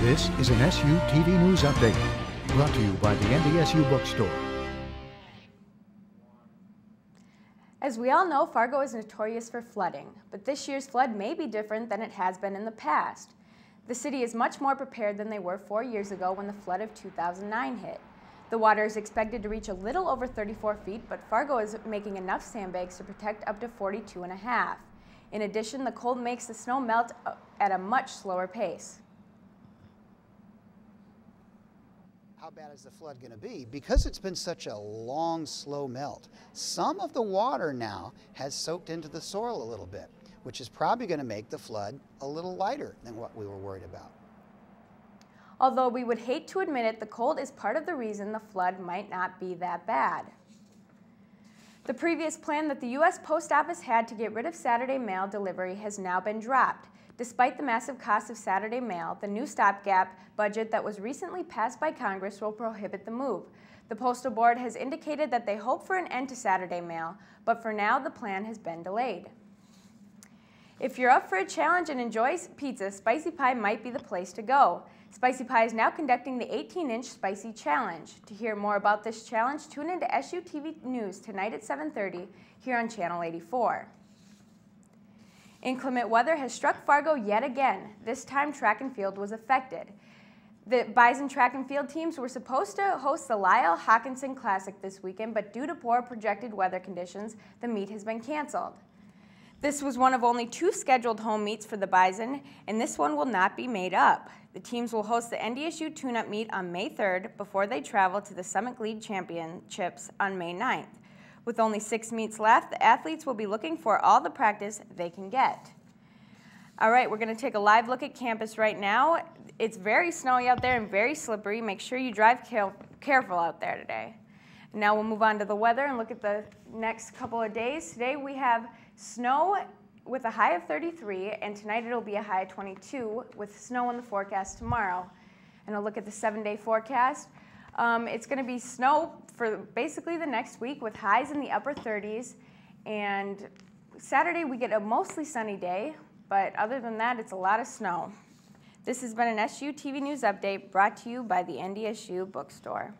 This is an SUTV News Update, brought to you by the NDSU Bookstore. As we all know, Fargo is notorious for flooding, but this year's flood may be different than it has been in the past. The city is much more prepared than they were 4 years ago when the flood of 2009 hit. The water is expected to reach a little over 34 feet, but Fargo is making enough sandbags to protect up to 42.5. In addition, the cold makes the snow melt at a much slower pace. How bad is the flood going to be? Because it's been such a long, slow melt, some of the water now has soaked into the soil a little bit, which is probably going to make the flood a little lighter than what we were worried about. Although we would hate to admit it, the cold is part of the reason the flood might not be that bad. The previous plan that the U.S. Post Office had to get rid of Saturday mail delivery has now been dropped. Despite the massive cost of Saturday mail, the new stopgap budget that was recently passed by Congress will prohibit the move. The Postal Board has indicated that they hope for an end to Saturday mail, but for now the plan has been delayed. If you're up for a challenge and enjoy pizza, Spicy Pie might be the place to go. Spicy Pie is now conducting the 18-inch Spicy Challenge. To hear more about this challenge, tune into SUTV News tonight at 7:30 here on Channel 84. Inclement weather has struck Fargo yet again. This time, track and field was affected. The Bison track and field teams were supposed to host the Lyle Hawkinson Classic this weekend, but due to poor projected weather conditions, the meet has been canceled. This was one of only 2 scheduled home meets for the Bison, and this one will not be made up. The teams will host the NDSU Tune-Up Meet on May 3rd before they travel to the Summit League Championships on May 9th. With only 6 meets left, the athletes will be looking for all the practice they can get. All right, we're going to take a live look at campus right now. It's very snowy out there and very slippery. Make sure you drive careful out there today. Now we'll move on to the weather and look at the next couple of days. Today we have snow with a high of 33, and tonight it'll be a high of 22 with snow in the forecast tomorrow. And I'll look at the 7-day forecast. It's going to be snow for basically the next week with highs in the upper 30s. And Saturday we get a mostly sunny day, but other than that it's a lot of snow. This has been an SUTV News Update brought to you by the NDSU Bookstore.